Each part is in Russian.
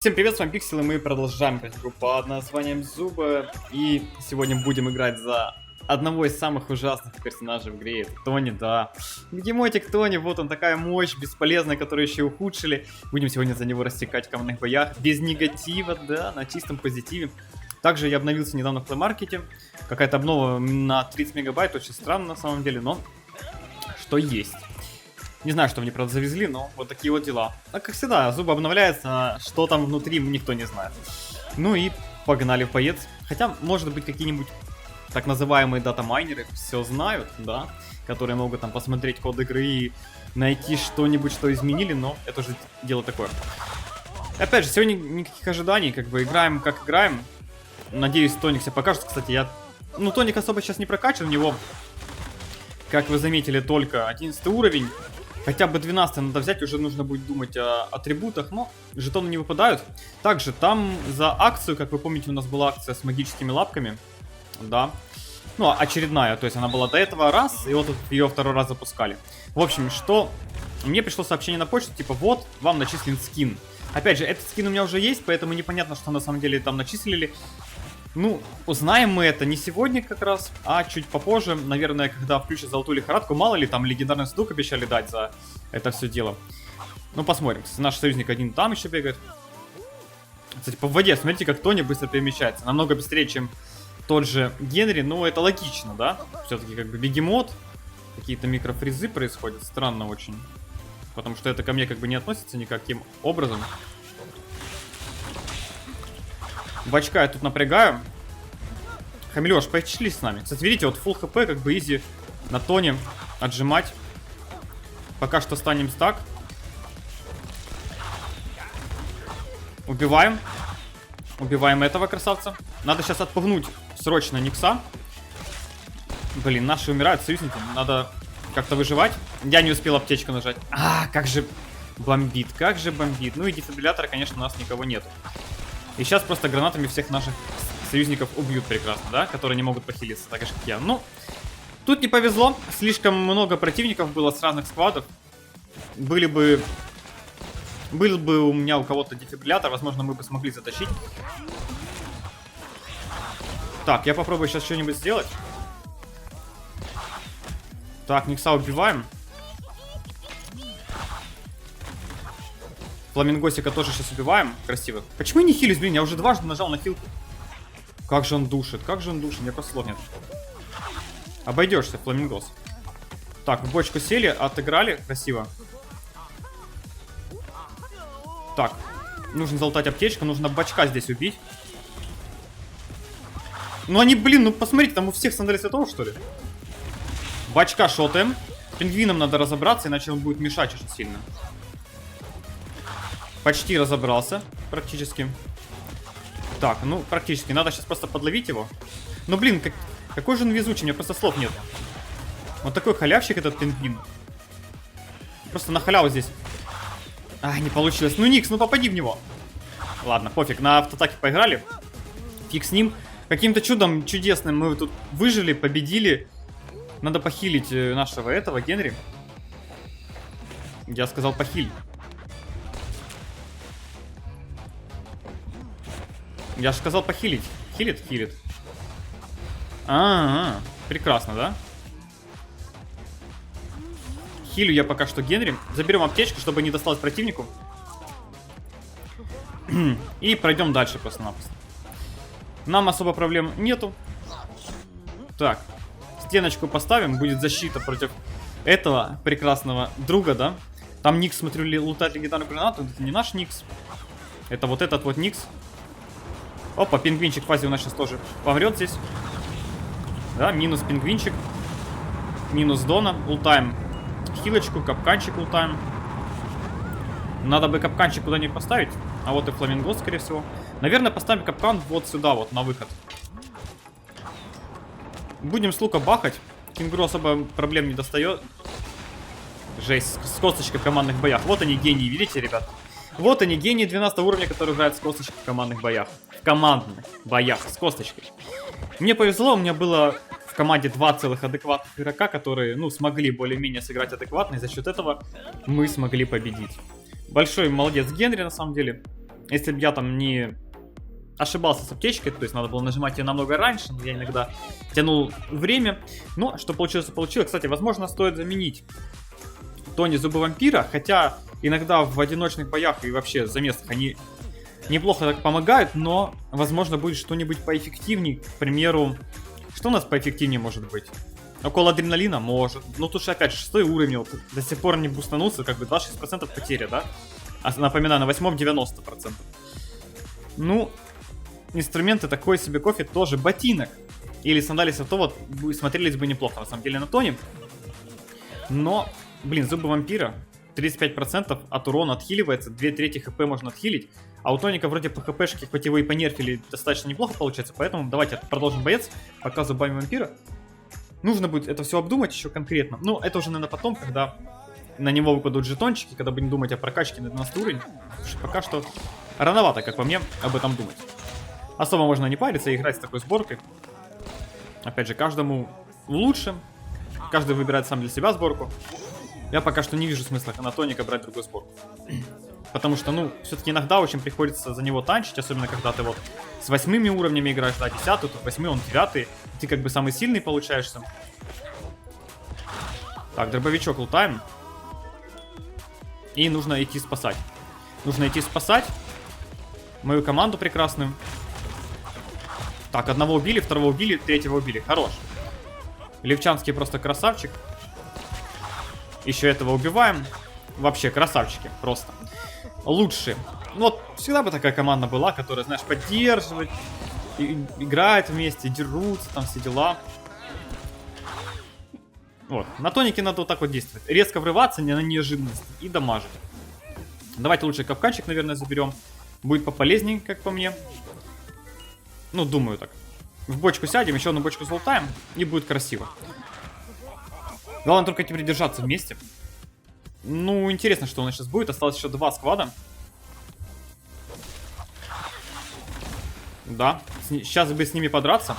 Всем привет, с вами Пиксель, и мы продолжаем играть игру под названием Зуба. И сегодня будем играть за одного из самых ужасных персонажей в игре. Это Тони, да. Бегемотик Тони, вот он, такая мощь бесполезная, которую еще ухудшили. Будем сегодня за него растекать в командных боях. Без негатива, да, на чистом позитиве. Также я обновился недавно в плеймаркете. Какая-то обнова на 30 мегабайт, очень странно на самом деле, но что есть. Не знаю, что мне, правда, завезли, но вот такие вот дела. А как всегда, Зуб обновляется, что там внутри, никто не знает. Ну и погнали в боец. Хотя, может быть, какие-нибудь так называемые дата-майнеры все знают, да, которые могут там посмотреть код игры и найти что-нибудь, что изменили, но это уже дело такое. Опять же, сегодня никаких ожиданий, как бы играем, как играем. Надеюсь, Тоник себя покажет. Кстати, ну, Тоник особо сейчас не прокачан, у него, как вы заметили, только 11 уровень. Хотя бы 12 надо взять, уже нужно будет думать о атрибутах, но жетоны не выпадают. Также там за акцию, как вы помните, у нас была акция с магическими лапками. Да. Ну, очередная, то есть она была до этого раз, и вот ее второй раз запускали. В общем, что... Мне пришло сообщение на почту, типа, вот, вам начислен скин. Опять же, этот скин у меня уже есть, поэтому непонятно, что на самом деле там начислили. Ну, узнаем мы это не сегодня как раз, а чуть попозже, наверное, когда включат золотую лихорадку. Мало ли, там легендарный сундук обещали дать за это все дело. Ну, посмотрим. Кстати, наш союзник один там еще бегает. Кстати, по воде, смотрите, как Тони быстро перемещается. Намного быстрее, чем тот же Генри. Ну, это логично, да? Все-таки как бы бегемот. Какие-то микрофризы происходят. Странно очень. Потому что это ко мне как бы не относится никаким образом. Бачка я тут напрягаю. Хамелёш, пошли с нами. Кстати, видите, вот фулл хп, как бы изи на Тони отжимать. Пока что станем стак. Убиваем. Убиваем этого красавца. Надо сейчас отпугнуть срочно Никса. Блин, наши умирают, союзники. Надо как-то выживать. Я не успел аптечку нажать. Как же бомбит, как же бомбит. Ну и дефибриллятора, конечно, у нас никого нету. И сейчас просто гранатами всех наших союзников убьют прекрасно, да? Которые не могут похилиться, так же как я. Ну, тут не повезло. Слишком много противников было с разных складов. Был бы у меня у кого-то дефибриллятор, возможно, мы бы смогли затащить. Так, я попробую сейчас что-нибудь сделать. Так, Никса убиваем. Фламингосика тоже сейчас убиваем. Красиво. Почему я не хилюсь, блин? Я уже дважды нажал на хилку. Как же он душит, как же он душит. Мне просто слов нет. Обойдешься, Фламингос. Так, в бочку сели, отыграли. Красиво. Так, нужно залутать аптечку. Нужно бачка здесь убить. Ну они, блин, ну посмотрите, там у всех сандали святого, что ли? Бачка шотаем. Пингвином надо разобраться, иначе он будет мешать очень сильно. Почти разобрался, практически. Так, ну, практически. Надо сейчас просто подловить его. Ну, блин, какой же он везучий, у меня просто слов нет. Вот такой халявщик этот пингвин. Просто на халяву здесь. Не получилось. Ну, Никс, ну попади в него. Ладно, пофиг, на автотаке поиграли. Фиг с ним. Каким-то чудом чудесным мы тут выжили, победили. Надо похилить нашего этого, Генри. Я сказал похилить. Я же сказал похилить. Хилит? Хилит. Прекрасно, да? Хилю я пока что Генри. Заберем аптечку, чтобы не досталось противнику. И пройдем дальше просто-напросто. Нам особо проблем нету. Так. Стеночку поставим. Будет защита против этого прекрасного друга, да? Там Никс, смотрю, лутать легендарную гранату. Это не наш Никс. Это вот этот вот Никс. Опа, пингвинчик фазе у нас сейчас тоже помрет здесь. Да, минус пингвинчик. Минус Дона. Ултаем хилочку, капканчик ултаем. Надо бы капканчик куда-нибудь поставить. А вот и фламинго, скорее всего. Наверное, поставим капкан вот сюда, вот, на выход. Будем с лука бахать. Кенгуру особо проблем не достает. Жесть, с косточкой в командных боях. Вот они, гении, видите, ребят? Вот они, гении 12 уровня, которые играют с косточкой в командных боях. В командных боях с косточкой. Мне повезло, у меня было в команде 2 целых адекватных игрока, которые, ну, смогли более-менее сыграть адекватно, и за счет этого мы смогли победить. Большой молодец Генри, на самом деле. Если бы я там не ошибался с аптечкой, то есть надо было нажимать ее намного раньше, но я иногда тянул время. Но что получилось, получилось. Кстати, возможно, стоит заменить Тони Зубы Вампира, хотя иногда в одиночных боях и вообще замесах они неплохо так помогают, но, возможно, будет что-нибудь поэффективнее. К примеру, что у нас поэффективнее может быть? Около адреналина может. Ну, тут же опять 6 уровень, вот, до сих пор не бустанулся, как бы 26% потеря, да? А напоминаю, на 8-м 90%. Ну, инструменты такой себе кофе тоже. Ботинок или сандали святого смотрелись бы неплохо, на самом деле, на Тони. Но, блин, Зубы Вампира 35% от урона отхиливается, 2/3 хп можно отхилить. А у Тоника вроде по хпшке, хоть его и понерфили, достаточно неплохо получается. Поэтому давайте продолжим боец, пока Зубами Вампира. Нужно будет это все обдумать еще конкретно. Ну, это уже, наверное, потом, когда на него выпадут жетончики, когда будем думать о прокачке на 12 уровень. Потому что пока что рановато, как по мне, об этом думать. Особо можно не париться и играть с такой сборкой. Опять же, каждому лучше. Каждый выбирает сам для себя сборку. Я пока что не вижу смысла на Тоника брать другую сборку. Потому что, ну, все-таки иногда очень приходится за него танчить, особенно когда ты вот с 8 уровнями играешь, да, 10, тут 8, он 9, ты как бы самый сильный получаешься. Так, дробовичок лутаем. И нужно идти спасать. Нужно идти спасать мою команду прекрасную. Так, одного убили, второго убили, третьего убили. Хорош. Левчанский просто красавчик. Еще этого убиваем. Вообще, красавчики, просто. Лучшие. Ну, вот, всегда бы такая команда была, которая, знаешь, поддерживает, играет вместе, дерутся, там все дела. Вот, на Тонике надо вот так вот действовать. Резко врываться на неожиданность и дамажить. Давайте лучше капканчик, наверное, заберем. Будет пополезнее, как по мне. Ну, думаю так. В бочку сядем, еще одну бочку залутаем, и будет красиво. Главное только теперь держаться вместе. Ну, интересно, что у нас сейчас будет. Осталось еще 2 сквада. Да, сейчас бы с ними подраться.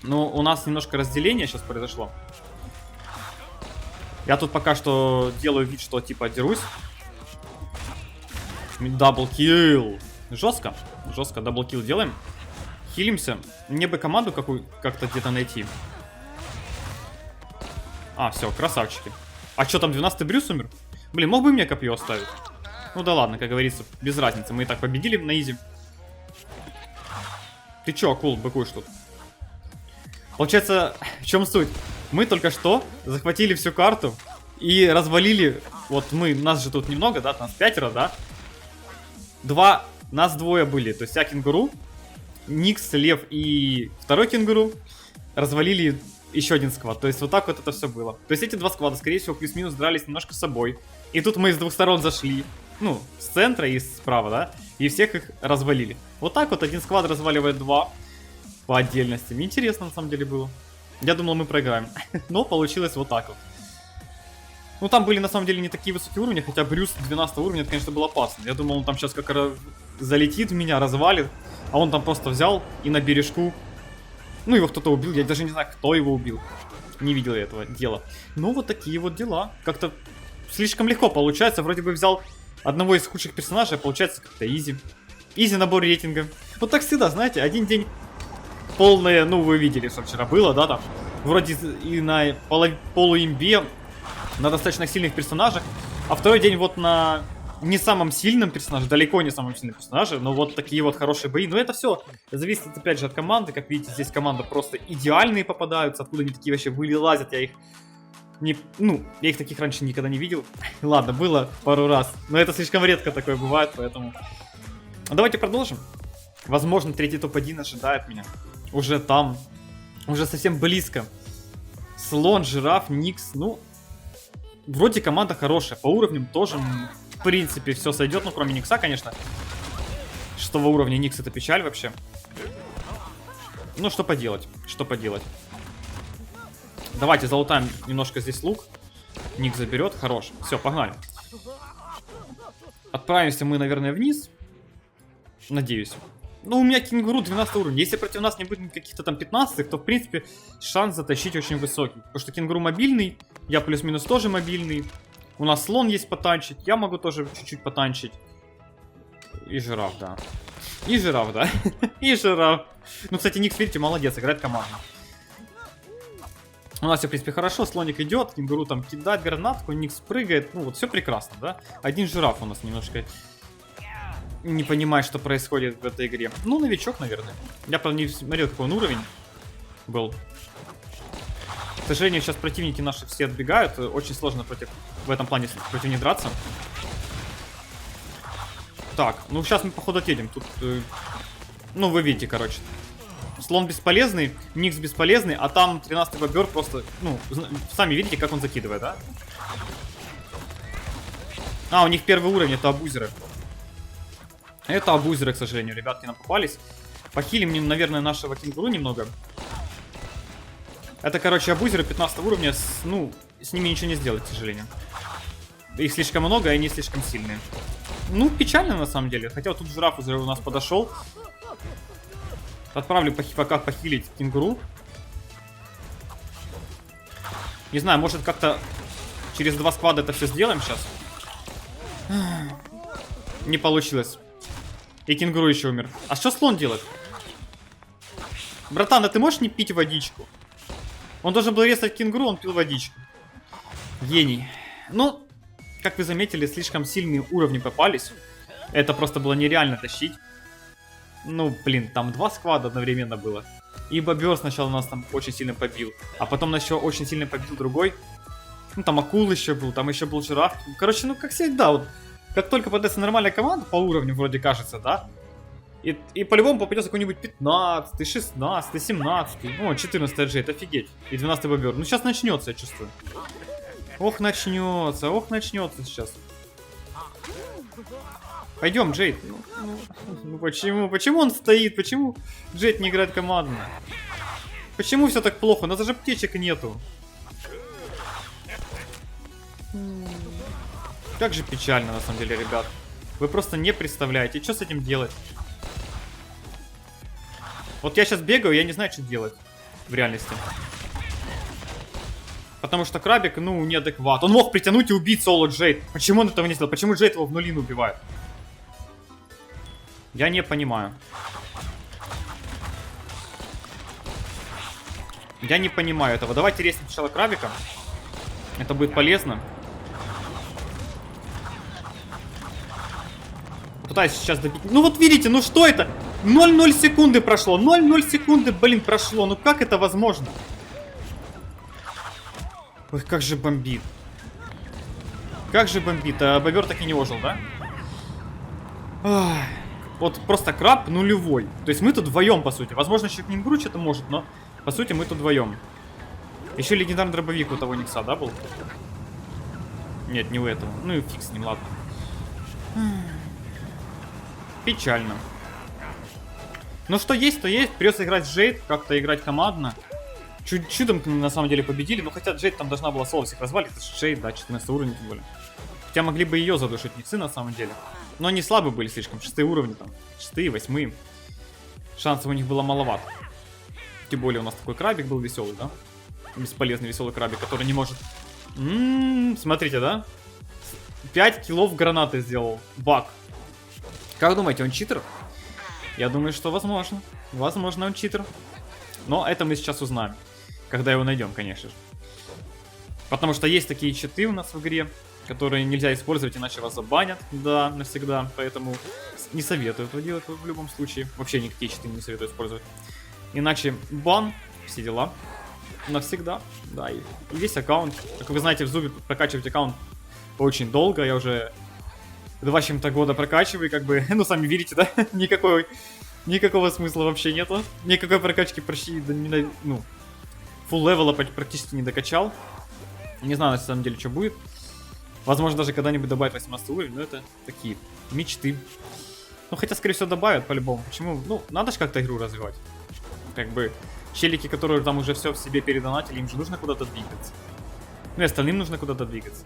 Но у нас немножко разделение сейчас произошло. Я тут пока что делаю вид, что типа дерусь. Даблкил. Жестко. Жестко даблкил делаем. Хилимся. Мне бы команду как-то где-то найти. А, все, красавчики. А что там, 12-й Брюс умер? Блин, мог бы мне копье оставить? Ну да ладно, как говорится, без разницы. Мы и так победили на изи. Ты чё, акул, быкуешь тут? Получается, в чем суть? Мы только что захватили всю карту и развалили. Вот мы, нас же тут немного, да, нас 5, да? Нас 2 были, то есть я кенгуру, Никс, Лев и второй кенгуру развалили еще один сквад. То есть вот так вот это все было. То есть эти 2 сквада, скорее всего, плюс-минус дрались немножко с собой. И тут мы с 2 сторон зашли. Ну, с центра и справа, да? И всех их развалили. Вот так вот один сквад разваливает 2 по отдельности. Интересно, на самом деле, было. Я думал, мы проиграем. Но получилось вот так вот. Ну, там были, на самом деле, не такие высокие уровни. Хотя Брюс 12 уровня, это, конечно, было опасно. Я думал, он там сейчас как залетит в меня, развалит. А он там просто взял и на бережку... Ну, его кто-то убил, я даже не знаю, кто его убил. Не видел я этого дела. Ну, вот такие вот дела. Как-то слишком легко получается. Вроде бы взял одного из худших персонажей, а получается как-то изи. Изи набор рейтинга. Вот так всегда, знаете, один день полное, ну, вы видели, что вчера было, да, там. Вроде и на полуимбе, на достаточно сильных персонажах. А второй день вот на не самом сильном персонаже, далеко не самом сильном персонаже, но вот такие вот хорошие бои. Но это все зависит, опять же, от команды. Как видите, здесь команда просто идеальные попадаются. Откуда они такие вообще вылазят, я их не... Ну, я их таких раньше никогда не видел. Ладно, было пару раз, но это слишком редко такое бывает, поэтому... Давайте продолжим. Возможно, 3-й топ-1 ожидает меня. Уже там, уже совсем близко. Слон, Жираф, Никс, ну... Вроде команда хорошая, по уровням тоже... В принципе, все сойдет, ну, кроме Никса, конечно. 6-го уровня Никс — это печаль вообще. Ну, что поделать, что поделать. Давайте залутаем немножко здесь лук. Ник заберет, хорош. Все, погнали. Отправимся мы, наверное, вниз. Надеюсь. Ну, у меня кенгуру 12 уровень. Если против нас не будет каких-то там 15-х, то, в принципе, шанс затащить очень высокий. Потому что кенгуру мобильный, я плюс-минус тоже мобильный. У нас слон есть потанчить, я могу тоже чуть-чуть потанчить. И жираф, да. И жираф, да. И жираф. Ну, кстати, Никс, видите, молодец, играет командно. У нас все, в принципе, хорошо. Слоник идет, кенгуру там кидает гранатку, Никс прыгает. Ну, вот все прекрасно, да. Один жираф у нас немножко не понимает, что происходит в этой игре. Ну, новичок, наверное. Я, правда, не смотрел, какой он уровень был. К сожалению, сейчас противники наши все отбегают. Очень сложно в этом плане против них драться. Так, ну сейчас мы, походу, отъедем. Тут, ну, вы видите, короче. Слон бесполезный, Никс бесполезный, а там 13-й бобер просто, ну, сами видите, как он закидывает, да? А, у них первый уровень, это абузеры. Это абузеры, к сожалению, ребятки нам попались. Похилим, наверное, нашего кенгуру немного. Это, короче, абузеры 15 уровня, ну, с ними ничего не сделать, к сожалению. Их слишком много, и они слишком сильные. Ну, печально, на самом деле. Хотя вот тут жираф уже у нас подошел. Отправлю пока похилить кенгуру. Не знаю, может как-то через 2 сквада это все сделаем сейчас. Не получилось. И кенгуру еще умер. А что слон делает? Братан, а ты можешь не пить водичку? Он должен был резать кенгуру, он пил водичку. Гений. Ну, как вы заметили, слишком сильные уровни попались. Это просто было нереально тащить. Ну, блин, там 2 сквада одновременно было. И бобер сначала нас там очень сильно побил. А потом еще очень сильно побил другой. Ну, там акул еще был, там еще был жираф. Короче, ну, как всегда, вот. Как только попадется нормальная команда по уровню, вроде кажется, да? И по-любому попадется какой-нибудь 15, 16, 17. Ну, 14 Джейд, офигеть. И 12 бобер. Ну, сейчас начнется, я чувствую. Ох, начнется сейчас. Пойдем, Джейд. Ну почему? Почему он стоит? Почему Джейд не играет командно? Почему все так плохо? У нас даже аптечек нету. Как же печально, на самом деле, ребят. Вы просто не представляете, что с этим делать. Вот я сейчас бегаю, я не знаю, что делать в реальности. Потому что крабик, ну, неадекват. Он мог притянуть и убить соло Джейд. Почему он этого не сделал? Почему Джейд его в нулин убивает? Я не понимаю. Я не понимаю этого. Давайте резнем сначала крабика. Это будет полезно. Пытаюсь сейчас добить. Ну вот видите, ну что это? 0,0 секунды прошло. 0,0 секунды, блин, прошло. Ну как это возможно? Ой, как же бомбит. Как же бомбит. А бобер так и не ожил, да? Ах. Вот просто краб нулевой. То есть мы тут вдвоем, по сути. Возможно, еще кенгуру что-то может, но по сути мы тут вдвоем. Еще легендарный дробовик у того Никса, да, был? Нет, не у этого. Ну и фиг с ним, ладно. Печально. Ну что есть, то есть. Придется играть с Джейд, как-то играть командно. Чудом на самом деле победили. Ну хотя Джейд там должна была соло всех развалить. Это же Джейд, да, 14 уровень тем более. Хотя могли бы ее задушить Никсы на самом деле. Но они слабые были слишком. 6 уровни там. 6, 8. Шансов у них было маловато. Тем более у нас такой крабик был веселый, да? Бесполезный веселый крабик, который не может... Смотрите, да? 5 киллов гранаты сделал. Баг. Как думаете, он читер? Я думаю, что возможно. Возможно, он читер. Но это мы сейчас узнаем. Когда его найдем, конечно же. Потому что есть такие читы у нас в игре, которые нельзя использовать, иначе вас забанят. Да, навсегда. Поэтому не советую этого делать в любом случае. Вообще никакие читы не советую использовать. Иначе бан, все дела. Навсегда. Да, и весь аккаунт. Как вы знаете, в Зубе прокачивать аккаунт очень долго. Я уже 2 с чем-то года прокачиваю, как бы, ну, сами видите, да? Никакого смысла вообще нету. Никакой прокачки почти, ну, фулл левела практически не докачал. Не знаю, на самом деле, что будет. Возможно, даже когда-нибудь добавить 18 уровень, но это такие мечты. Ну, хотя, скорее всего, добавят по-любому. Почему? Ну, надо же как-то игру развивать. Как бы, челики, которые там уже все в себе передонатили, им же нужно куда-то двигаться. Ну, и остальным нужно куда-то двигаться.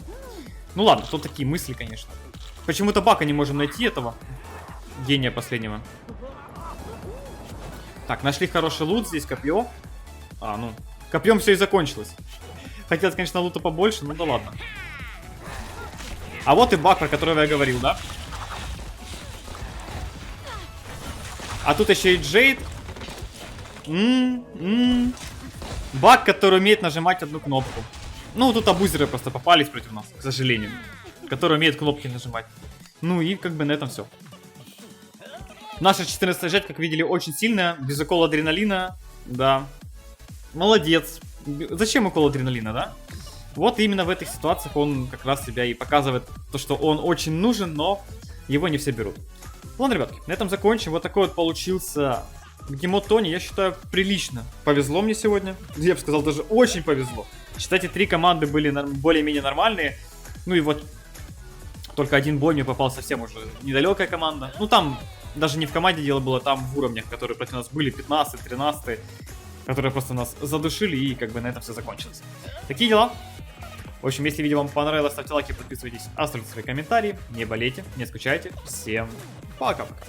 Ну, ладно, тут такие мысли, конечно. Почему-то бака не можем найти этого гения последнего. Так, нашли хороший лут, здесь копье. А, ну, копьем все и закончилось. Хотелось, конечно, лута побольше, ну да ладно. А вот и баг, про которого я говорил, да? А тут еще и Джейд. Баг, который умеет нажимать одну кнопку. Ну, тут абузеры просто попались против нас, к сожалению. Который умеет кнопки нажимать. Ну и как бы на этом все. Наша 14-я жать, как видели, очень сильная. Без укола адреналина. Да. Молодец. Зачем укол адреналина, да? Вот именно в этих ситуациях он как раз себя и показывает, то, что он очень нужен, но его не все берут. Ладно, ребятки, на этом закончим. Вот такой вот получился гемот Тони. Я считаю, прилично. Повезло мне сегодня. Я бы сказал, даже очень повезло. Считайте, 3 команды были более-менее нормальные. Ну и вот только один бой мне попал совсем уже недалекая команда. Ну там даже не в команде дело было, там в уровнях, которые против нас были, 15, 13, которые просто нас задушили, и как бы на этом все закончилось. Такие дела. В общем, если видео вам понравилось, ставьте лайки, подписывайтесь, оставляйте свои комментарии, не болейте, не скучайте. Всем пока-пока.